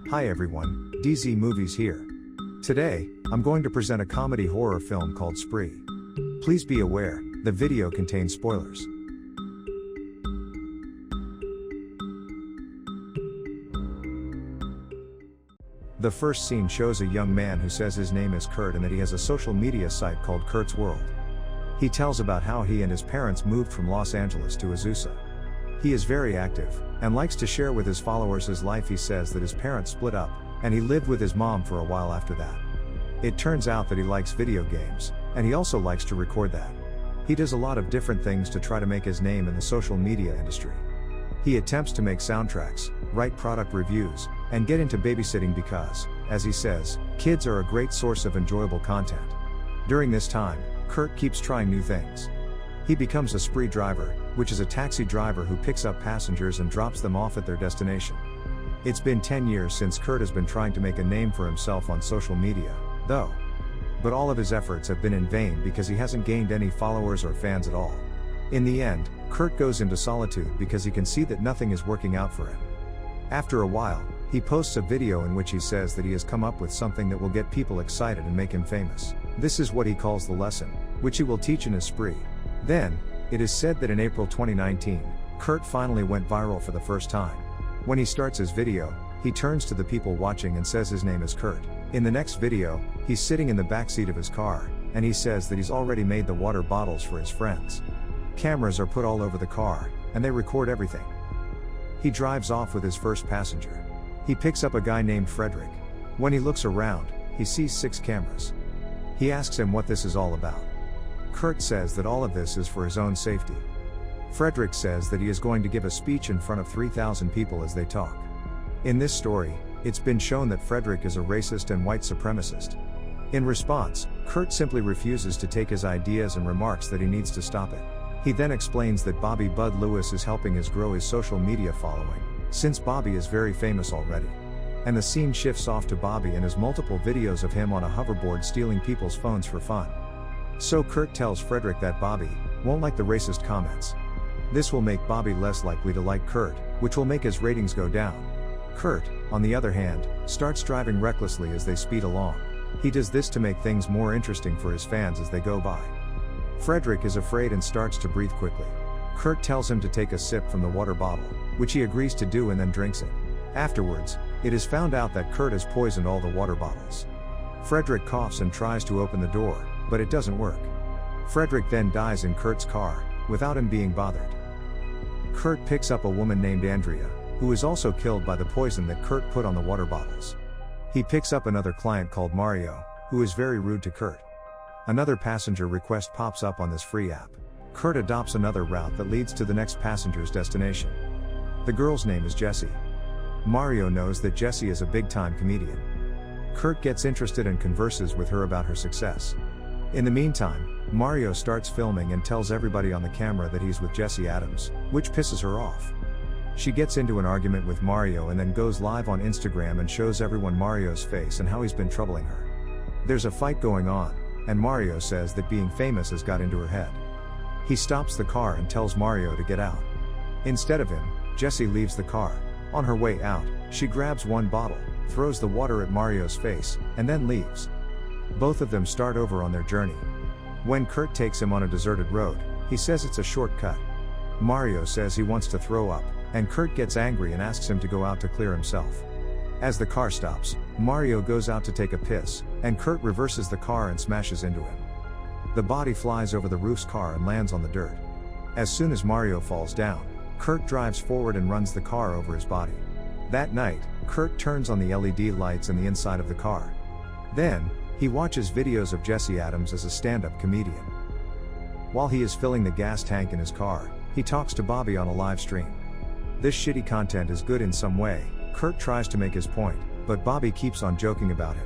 Hi everyone, DZ Movies here. Today, I'm going to present a comedy horror film called Spree. Please be aware, the video contains spoilers. The first scene shows a young man who says his name is Kurt and that he has a social media site called Kurt's World. He tells about how he and his parents moved from Los Angeles to Azusa. He is very active, and likes to share with his followers his life. He says that his parents split up, and he lived with his mom for a while after that. It turns out that he likes video games, and he also likes to record that. He does a lot of different things to try to make his name in the social media industry. He attempts to make soundtracks, write product reviews, and get into babysitting because, as he says, kids are a great source of enjoyable content. During this time, Kurt keeps trying new things. He becomes a spree driver, which is a taxi driver who picks up passengers and drops them off at their destination. It's been 10 years since Kurt has been trying to make a name for himself on social media, though. But all of his efforts have been in vain because he hasn't gained any followers or fans at all. In the end, Kurt goes into solitude because he can see that nothing is working out for him. After a while, he posts a video in which he says that he has come up with something that will get people excited and make him famous. This is what he calls the lesson, which he will teach in his spree. Then, it is said that in April 2019, Kurt finally went viral for the first time. When he starts his video, he turns to the people watching and says his name is Kurt. In the next video, he's sitting in the backseat of his car, and he says that he's already made the water bottles for his friends. Cameras are put all over the car, and they record everything. He drives off with his first passenger. He picks up a guy named Frederick. When he looks around, he sees 6 cameras. He asks him what this is all about. Kurt says that all of this is for his own safety. Frederick says that he is going to give a speech in front of 3,000 people as they talk. In this story, it's been shown that Frederick is a racist and white supremacist. In response, Kurt simply refuses to take his ideas and remarks that he needs to stop it. He then explains that Bobby Bud Lewis is helping us grow his social media following, since Bobby is very famous already. And the scene shifts off to Bobby and his multiple videos of him on a hoverboard stealing people's phones for fun. So Kurt tells Frederick that Bobby won't like the racist comments. This will make Bobby less likely to like Kurt, which will make his ratings go down. Kurt, on the other hand, starts driving recklessly as they speed along. He does this to make things more interesting for his fans as they go by. Frederick is afraid and starts to breathe quickly. Kurt tells him to take a sip from the water bottle, which he agrees to do and then drinks it. Afterwards, it is found out that Kurt has poisoned all the water bottles. Frederick coughs and tries to open the door, but it doesn't work. Frederick then dies in Kurt's car, without him being bothered. Kurt picks up a woman named Andrea, who is also killed by the poison that Kurt put on the water bottles. He picks up another client called Mario, who is very rude to Kurt. Another passenger request pops up on this free app. Kurt adopts another route that leads to the next passenger's destination. The girl's name is Jessie. Mario knows that Jessie is a big-time comedian. Kurt gets interested and converses with her about her success. In the meantime, Mario starts filming and tells everybody on the camera that he's with Jessie Adams, which pisses her off. She gets into an argument with Mario and then goes live on Instagram and shows everyone Mario's face and how he's been troubling her. There's a fight going on, and Mario says that being famous has got into her head. He stops the car and tells Mario to get out. Instead of him, Jessie leaves the car. On her way out, she grabs one bottle, throws the water at Mario's face, and then leaves. Both of them start over on their journey. When Kurt takes him on a deserted road, he says it's a shortcut. Mario says he wants to throw up, and Kurt gets angry and asks him to go out to clear himself. As the car stops, Mario goes out to take a piss, and Kurt reverses the car and smashes into him. The body flies over the roof's car and lands on the dirt. As soon as Mario falls down, Kurt drives forward and runs the car over his body. That night, Kurt turns on the LED lights in the inside of the car. Then, he watches videos of Jessie Adams as a stand-up comedian. While he is filling the gas tank in his car, he talks to Bobby on a live stream. This shitty content is good in some way. Kurt tries to make his point, but Bobby keeps on joking about him.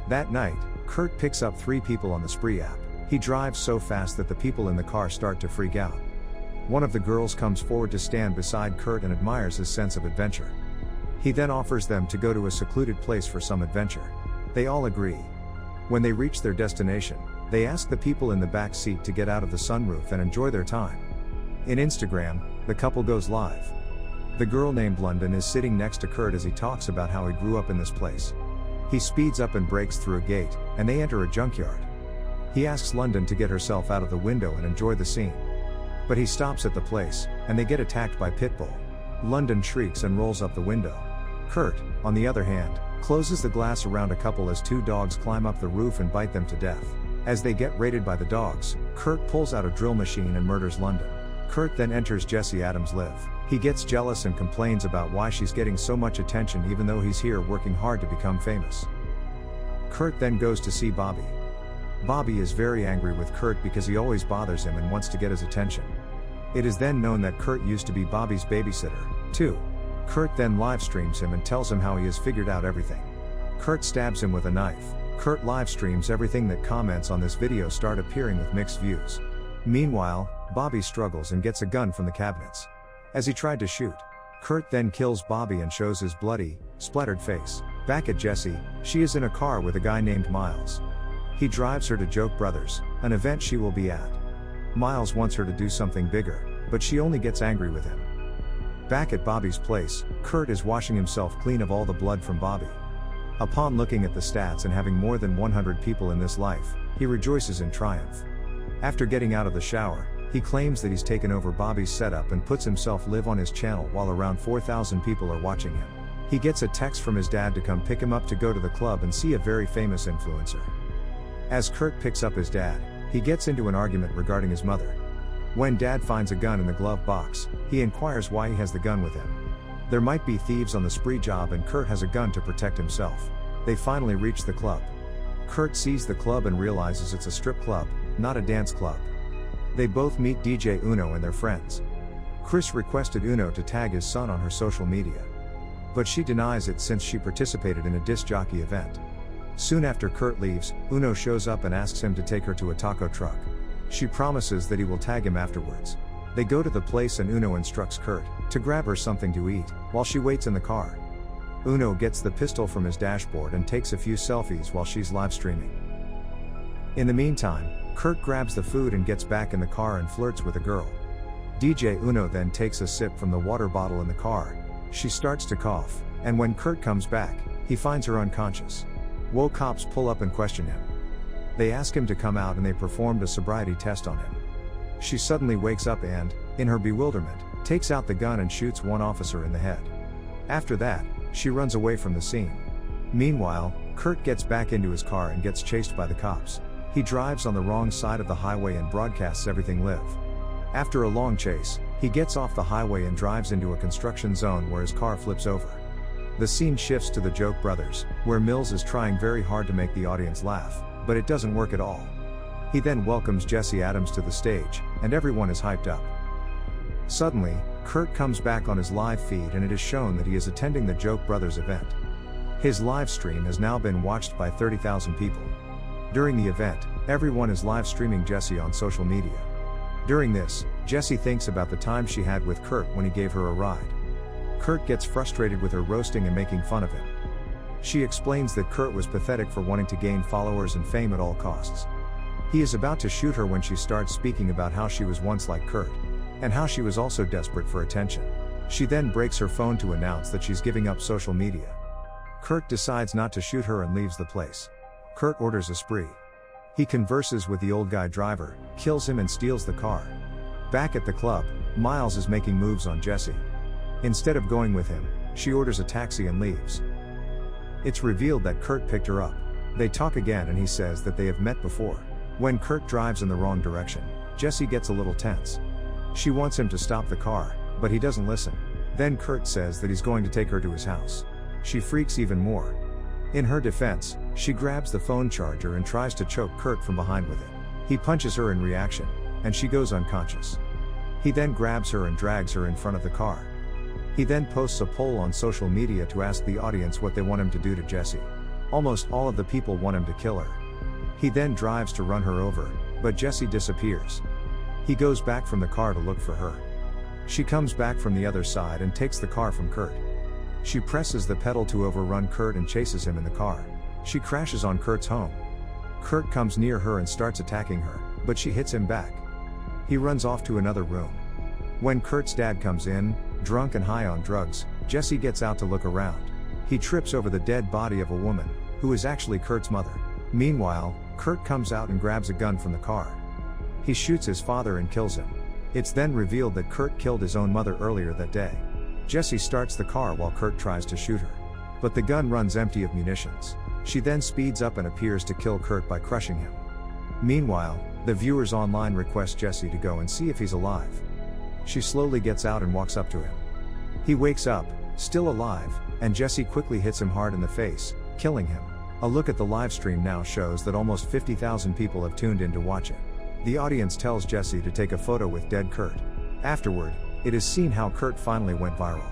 That night, Kurt picks up 3 people on the Spree app. He drives so fast that the people in the car start to freak out. One of the girls comes forward to stand beside Kurt and admires his sense of adventure. He then offers them to go to a secluded place for some adventure. They all agree. When they reach their destination, they ask the people in the back seat to get out of the sunroof and enjoy their time. In Instagram, the couple goes live. The girl named London is sitting next to Kurt as he talks about how he grew up in this place. He speeds up and breaks through a gate, and they enter a junkyard. He asks London to get herself out of the window and enjoy the scene. But he stops at the place, and they get attacked by Pitbull. London shrieks and rolls up the window. Kurt, on the other hand, closes the glass around a couple as two dogs climb up the roof and bite them to death. As they get raided by the dogs, Kurt pulls out a drill machine and murders London. Kurt then enters Jesse Adams' live. He gets jealous and complains about why she's getting so much attention even though he's here working hard to become famous. Kurt then goes to see Bobby. Bobby is very angry with Kurt because he always bothers him and wants to get his attention. It is then known that Kurt used to be Bobby's babysitter, too. Kurt then live streams him and tells him how he has figured out everything. Kurt stabs him with a knife. Kurt live streams everything that comments on this video start appearing with mixed views. Meanwhile, Bobby struggles and gets a gun from the cabinets. As he tried to shoot, Kurt then kills Bobby and shows his bloody, splattered face. Back at Jesse, she is in a car with a guy named Miles. He drives her to Joke Brothers, an event she will be at. Miles wants her to do something bigger, but she only gets angry with him. Back at Bobby's place, Kurt is washing himself clean of all the blood from Bobby. Upon looking at the stats and having more than 100 people in this life, he rejoices in triumph. After getting out of the shower, he claims that he's taken over Bobby's setup and puts himself live on his channel while around 4,000 people are watching him. He gets a text from his dad to come pick him up to go to the club and see a very famous influencer. As Kurt picks up his dad, he gets into an argument regarding his mother. When Dad finds a gun in the glove box, he inquires why he has the gun with him. There might be thieves on the spree job and Kurt has a gun to protect himself. They finally reach the club. Kurt sees the club and realizes it's a strip club, not a dance club. They both meet DJ Uno and their friends. Chris requested Uno to tag his son on her social media. But she denies it since she participated in a disc jockey event. Soon after Kurt leaves, Uno shows up and asks him to take her to a taco truck. She promises that he will tag him afterwards. They go to the place and Uno instructs Kurt to grab her something to eat, while she waits in the car. Uno gets the pistol from his dashboard and takes a few selfies while she's live streaming. In the meantime, Kurt grabs the food and gets back in the car and flirts with a girl. DJ Uno then takes a sip from the water bottle in the car. She starts to cough, and when Kurt comes back, he finds her unconscious. Cops pull up and question him. They ask him to come out and they performed a sobriety test on him. She suddenly wakes up and, in her bewilderment, takes out the gun and shoots one officer in the head. After that, she runs away from the scene. Meanwhile, Kurt gets back into his car and gets chased by the cops. He drives on the wrong side of the highway and broadcasts everything live. After a long chase, he gets off the highway and drives into a construction zone where his car flips over. The scene shifts to the Joke Brothers, where Mills is trying very hard to make the audience laugh, but it doesn't work at all. He then welcomes Jesse Adams to the stage, and everyone is hyped up. Suddenly, Kurt comes back on his live feed and it is shown that he is attending the Joke Brothers event. His live stream has now been watched by 30,000 people. During the event, everyone is live streaming Jesse on social media. During this, Jesse thinks about the time she had with Kurt when he gave her a ride. Kurt gets frustrated with her roasting and making fun of him. She explains that Kurt was pathetic for wanting to gain followers and fame at all costs. He is about to shoot her when she starts speaking about how she was once like Kurt, and how she was also desperate for attention. She then breaks her phone to announce that she's giving up social media. Kurt decides not to shoot her and leaves the place. Kurt orders a spree. He converses with the old guy driver, kills him and steals the car. Back at the club, Miles is making moves on Jesse. Instead of going with him, she orders a taxi and leaves. It's revealed that Kurt picked her up. They talk again and he says that they have met before. When Kurt drives in the wrong direction, Jesse gets a little tense. She wants him to stop the car, but he doesn't listen. Then Kurt says that he's going to take her to his house. She freaks even more. In her defense, she grabs the phone charger and tries to choke Kurt from behind with it. He punches her in reaction, and she goes unconscious. He then grabs her and drags her in front of the car. He then posts a poll on social media to ask the audience what they want him to do to Jesse. Almost all of the people want him to kill her. He then drives to run her over, but Jesse disappears. He goes back from the car to look for her. She comes back from the other side and takes the car from Kurt. She presses the pedal to overrun Kurt and chases him in the car. She crashes on Kurt's home. Kurt comes near her and starts attacking her, but she hits him back. He runs off to another room. When Kurt's dad comes in, Drunk and high on drugs, Jesse gets out to look around. He trips over the dead body of a woman, who is actually Kurt's mother. Meanwhile, Kurt comes out and grabs a gun from the car. He shoots his father and kills him. It's then revealed that Kurt killed his own mother earlier that day. Jesse starts the car while Kurt tries to shoot her. But the gun runs empty of munitions. She then speeds up and appears to kill Kurt by crushing him. Meanwhile, the viewers online request Jesse to go and see if he's alive. She slowly gets out and walks up to him. He wakes up, still alive, and Jesse quickly hits him hard in the face, killing him. A look at the live stream now shows that almost 50,000 people have tuned in to watch it. The audience tells Jesse to take a photo with dead Kurt. Afterward, it is seen how Kurt finally went viral.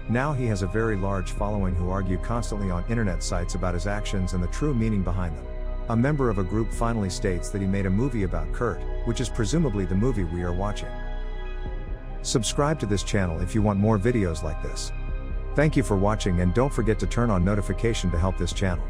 Now he has a very large following who argue constantly on internet sites about his actions and the true meaning behind them. A member of a group finally states that he made a movie about Kurt, which is presumably the movie we are watching. Subscribe to this channel if you want more videos like this. Thank you for watching and don't forget to turn on notification to help this channel.